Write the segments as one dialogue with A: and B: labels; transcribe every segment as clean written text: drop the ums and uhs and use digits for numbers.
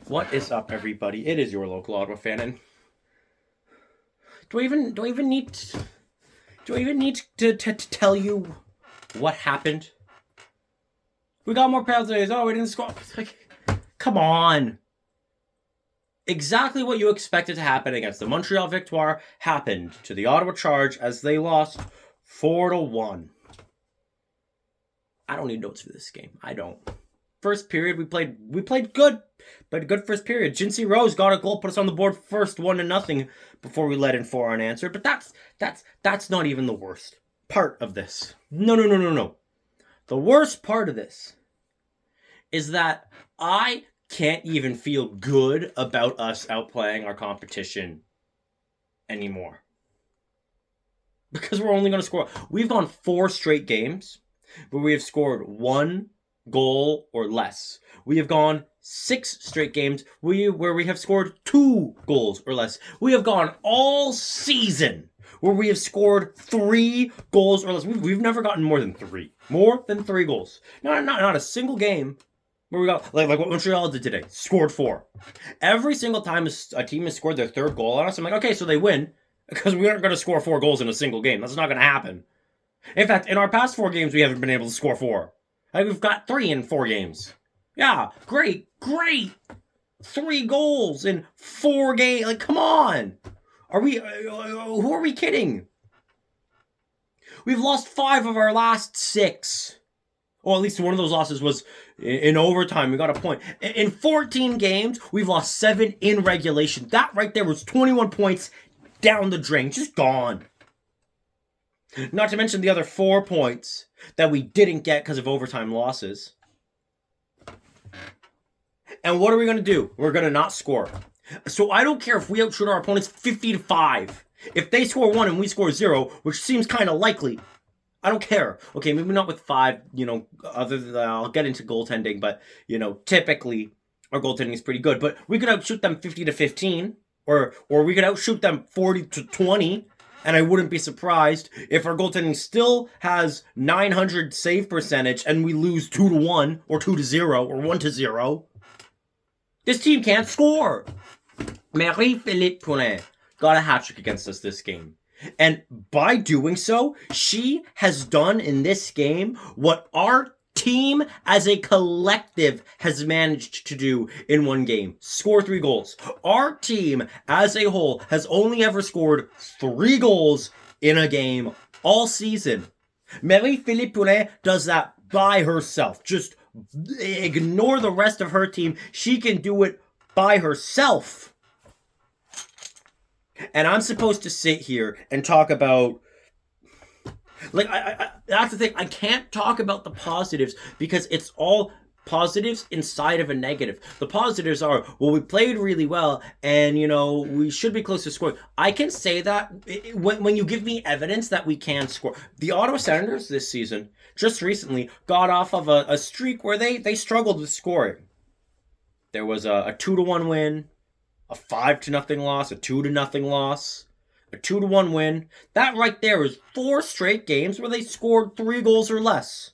A: What is up, everybody? It is your local Ottawa fan, and do I even need to tell you what happened? We got more penalties. Oh, we didn't score. Like, come on. Exactly what you expected to happen against the Montreal Victoire happened to the Ottawa Charge as they lost 4-1. I don't need notes for this game. I don't. First period, we played good. But a good first period. Jinsey Rose got a goal, put us on the board first, 1-0, before we let in 4 unanswered. But that's not even the worst part of this. No. The worst part of this is that I can't even feel good about us outplaying our competition anymore. Because we're only going to score. We've gone 4 straight games where we have scored 1 goal or less. We have gone 6 straight games where we have scored 2 goals or less. We have gone all season where we have scored 3 goals or less. We've never gotten more than 3. More than 3 goals. Not a single game where we got, like what Montreal did today. Scored 4. Every single time a team has scored their 3rd goal on us, I'm like, okay, so they win. Because we aren't going to score 4 goals in a single game. That's not going to happen. In fact, in our past 4 games, we haven't been able to score 4. Like, we've got 3 in 4 games. Yeah, great. 3 goals in 4 games. Like, come on. Who are we kidding? We've lost 5 of our last 6. Or at least one of those losses was in overtime. We got a point. In 14 games, we've lost 7 in regulation. That right there was 21 points down the drain. Just gone. Not to mention the other 4 points that we didn't get because of overtime losses. And what are we going to do? We're going to not score. So I don't care if we outshoot our opponents 50-5. If they score 1 and we score 0, which seems kind of likely, I don't care. Okay, maybe not with 5, other than I'll get into goaltending, but, typically our goaltending is pretty good. But we could outshoot them 50-15, or we could outshoot them 40-20. And I wouldn't be surprised if our goaltending still has 900 save percentage and we lose 2-1 or 2-0 or 1-0. This team can't score. Marie-Philippe Poulin got a hat-trick against us this game. And by doing so, she has done in this game what our team as a collective has managed to do in 1 game. Score 3 goals. Our team as a whole has only ever scored 3 goals in a game all season. Marie-Philippe Poulin does that by herself. Just ignore the rest of her team. She can do it by herself. And I'm supposed to sit here and talk about, like, that's the thing. I can't talk about the positives because it's all positives inside of a negative. The positives are, well, we played really well and, we should be close to scoring. I can say that when you give me evidence that we can score. The Ottawa Senators this season, just recently, got off of a streak where they struggled with scoring. There was a 2-1 win, a 5-0 loss, a 2-0 loss, a 2-1 win. That right there is 4 straight games where they scored 3 goals or less.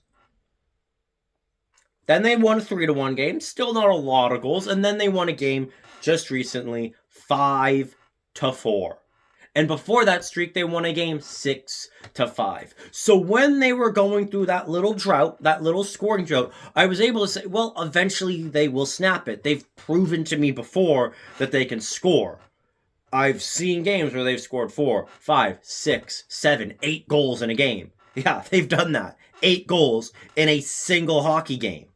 A: Then they won a 3-1 game, still not a lot of goals, and then they won a game just recently, 5-4. And before that streak, they won a game 6-5. So when they were going through that little drought, that little scoring drought, I was able to say, well, eventually they will snap it. They've proven to me before that they can score. I've seen games where they've scored 4, 5, 6, 7, 8 goals in a game. Yeah, they've done that. 8 goals in a single hockey game.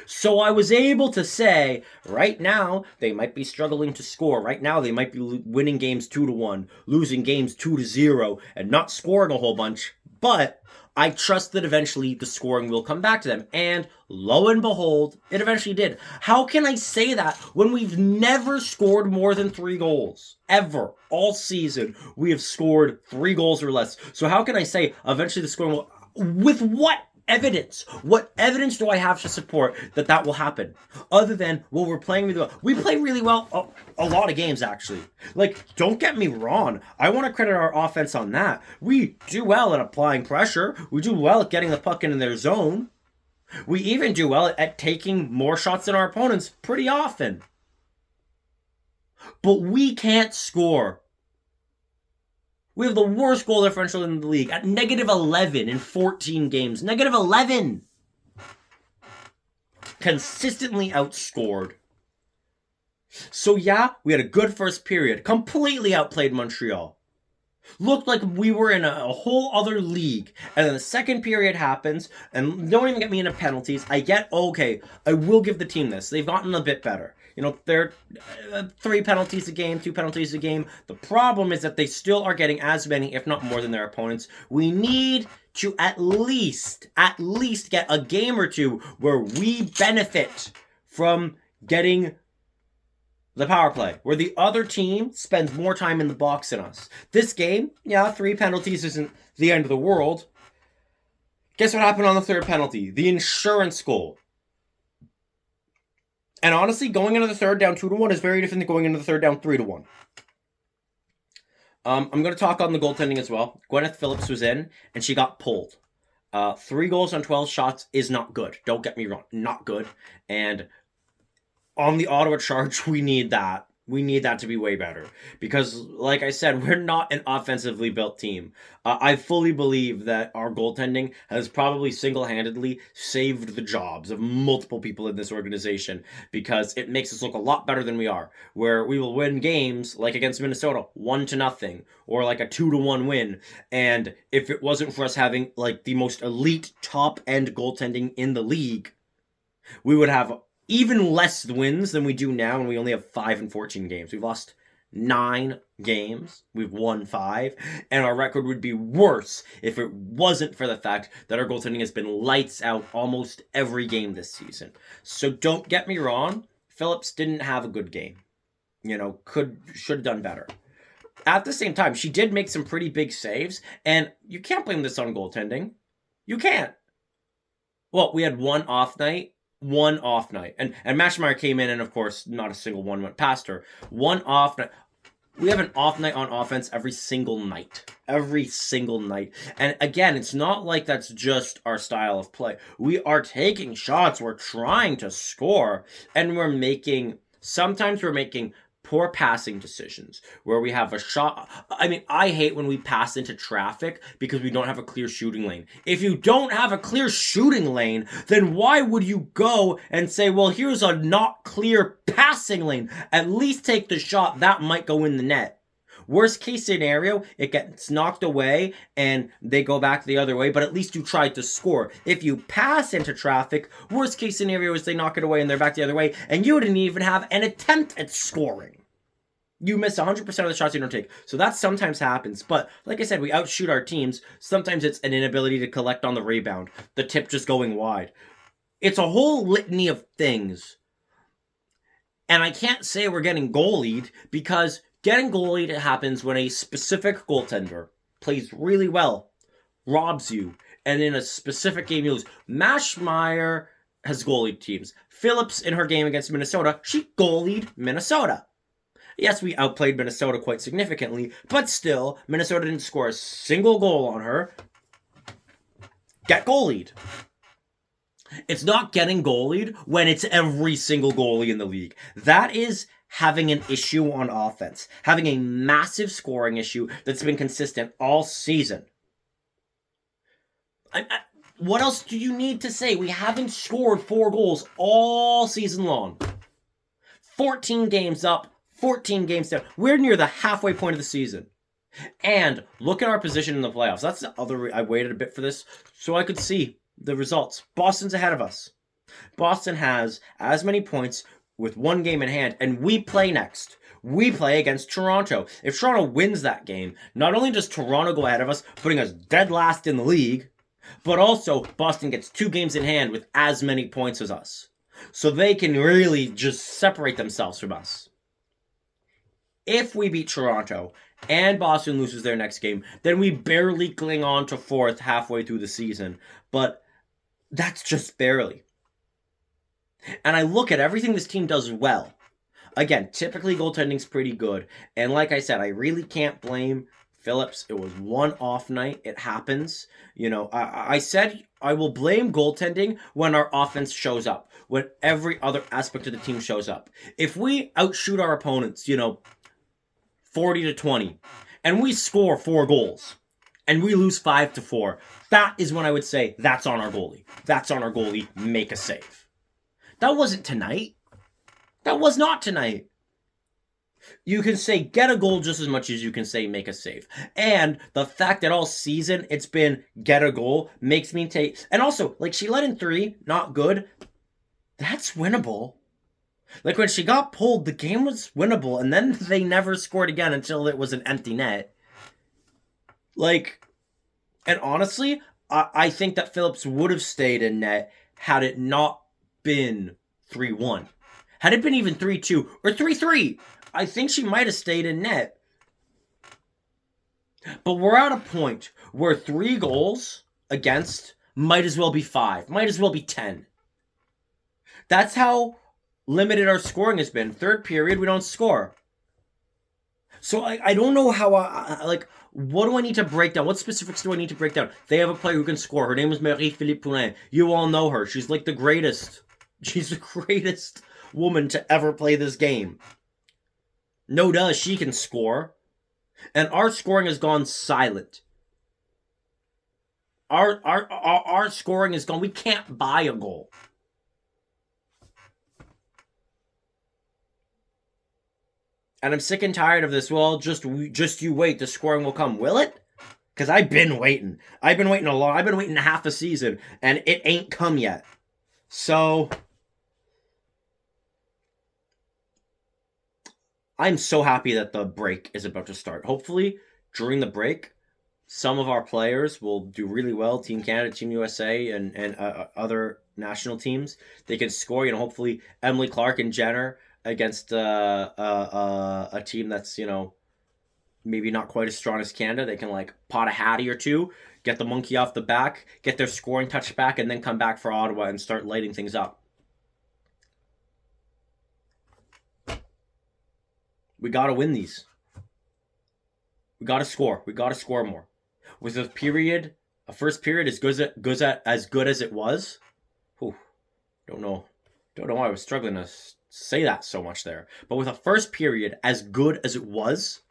A: So I was able to say, right now, they might be struggling to score. Right now, they might be winning games 2-1, losing games 2-0, and not scoring a whole bunch. But I trust that eventually the scoring will come back to them. And lo and behold, it eventually did. How can I say that when we've never scored more than 3 goals? Ever. All season, we have scored 3 goals or less. So how can I say eventually the scoring will... With what evidence? What evidence do I have to support that will happen? Other than, well, we're playing really well. We play really well a lot of games, actually. Like, don't get me wrong. I want to credit our offense on that. We do well at applying pressure. We do well at getting the puck into their zone. We even do well at taking more shots than our opponents pretty often. But we can't score. We have the worst goal differential in the league at negative 11 in 14 games. Negative 11! Consistently outscored. So yeah, we had a good first period. Completely outplayed Montreal. Looked like we were in a whole other league. And then the second period happens, and don't even get me into penalties. I get, okay, I will give the team this. They've gotten a bit better. You know, they're 3 penalties a game, 2 penalties a game. The problem is that they still are getting as many, if not more than their opponents. We need to at least get a game or two where we benefit from getting the power play, where the other team spends more time in the box than us. This game, yeah, 3 penalties isn't the end of the world. Guess what happened on the third penalty? The insurance goal. And honestly, going into the third down 2-1 is very different than going into the third down 3-1. I'm going to talk on the goaltending as well. Gwyneth Phillips was in, and she got pulled. 3 goals on 12 shots is not good. Don't get me wrong, not good. And on the Ottawa Charge, we need that. We need that to be way better. Because, like I said, we're not an offensively built team. I fully believe that our goaltending has probably single-handedly saved the jobs of multiple people in this organization. Because it makes us look a lot better than we are. Where we will win games, like against Minnesota, 1-0. Or like a 2-1 win. And if it wasn't for us having like the most elite top-end goaltending in the league, we would have even less wins than we do now, and we only have 5 in 14 games. We've lost 9 games. We've won 5, and our record would be worse if it wasn't for the fact that our goaltending has been lights out almost every game this season. So don't get me wrong, Phillips didn't have a good game. You know, should have done better. At the same time, she did make some pretty big saves, and you can't blame this on goaltending. You can't. Well, we had one off night. And Mashmeyer came in, and of course, not a single one went past her. One off night. We have an off night on offense every single night. Every single night. And again, it's not like that's just our style of play. We are taking shots, we're trying to score, and sometimes we're making poor passing decisions where we have a shot. I mean, I hate when we pass into traffic because we don't have a clear shooting lane. If you don't have a clear shooting lane, then why would you go and say, well, here's a not clear passing lane? At least take the shot that might go in the net. Worst case scenario, it gets knocked away and they go back the other way, but at least you tried to score. If you pass into traffic, worst case scenario is they knock it away and they're back the other way, and you didn't even have an attempt at scoring. You miss 100% of the shots you don't take. So that sometimes happens. But like I said, we outshoot our teams. Sometimes it's an inability to collect on the rebound. The tip just going wide. It's a whole litany of things. And I can't say we're getting goalied because getting goalied happens when a specific goaltender plays really well, robs you, and in a specific game you lose. Mashmeyer has goalied teams. Phillips, in her game against Minnesota, she goalied Minnesota. Yes, we outplayed Minnesota quite significantly, but still, Minnesota didn't score a single goal on her. Get goalied. It's not getting goalied when it's every single goalie in the league. That is having an issue on offense. Having a massive scoring issue that's been consistent all season. What else do you need to say? We haven't scored 4 goals all season long. 14 games up. 14 games down. We're near the halfway point of the season. And look at our position in the playoffs. That's the other... I waited a bit for this so I could see the results. Boston's ahead of us. Boston has as many points with 1 game in hand, and we play next. We play against Toronto. If Toronto wins that game, not only does Toronto go ahead of us, putting us dead last in the league, but also Boston gets 2 games in hand with as many points as us. So they can really just separate themselves from us. If we beat Toronto and Boston loses their next game, then we barely cling on to 4th halfway through the season. But that's just barely. And I look at everything this team does well. Again, typically goaltending's pretty good. And like I said, I really can't blame Phillips. It was one off night. It happens. You know, I said I will blame goaltending when our offense shows up, when every other aspect of the team shows up. If we outshoot our opponents, 40-20, and we score 4 goals, and we lose 5-4, that is when I would say that's on our goalie. That's on our goalie. Make a save. That wasn't tonight. That was not tonight. You can say get a goal just as much as you can say make a save. And the fact that all season it's been get a goal makes me take... And also, like, she let in 3, not good. That's winnable. Like, when she got pulled, the game was winnable, and then they never scored again until it was an empty net. Like, and honestly, I think that Phillips would have stayed in net had it not been 3-1. Had it been even 3-2 or 3-3, I think she might have stayed in net. But we're at a point where 3 goals against might as well be 5, might as well be 10. That's how limited our scoring has been. Third period, we don't score. So I don't know how what do I need to break down? What specifics do I need to break down? They have a player who can score. Her name is Marie-Philippe Poulin. You all know her. She's like the greatest. She's the greatest woman to ever play this game. No duh, she can score. And our scoring has gone silent. Our scoring is gone. We can't buy a goal. And I'm sick and tired of this. Well, just you wait. The scoring will come. Will it? Because I've been waiting. I've been waiting a lot. I've been waiting half a season. And it ain't come yet. So I'm so happy that the break is about to start. Hopefully, during the break, some of our players will do really well. Team Canada, Team USA, and other national teams. They can score. Hopefully Emily Clark and Jenner against a team that's, maybe not quite as strong as Canada. They can, pot a hattie or two, get the monkey off the back, get their scoring touch back, and then come back for Ottawa and start lighting things up. We got to win these. We got to score. We got to score more. Was a first period as good as it was? Whew, don't know why I was struggling to say that so much there. But with a first period as good as it was,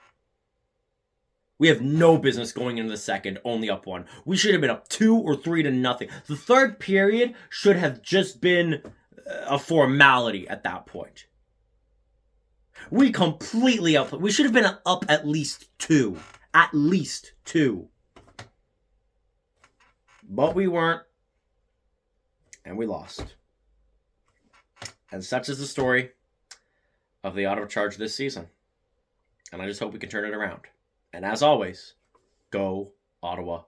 A: we have no business going into the second only up 1. We should have been up 2 or 3-0. The third period should have just been a formality at that point. We completely up. We should have been up at least 2. At least 2. But we weren't. And we lost. And such is the story of the Ottawa Charge this season. And I just hope we can turn it around. And as always, go Ottawa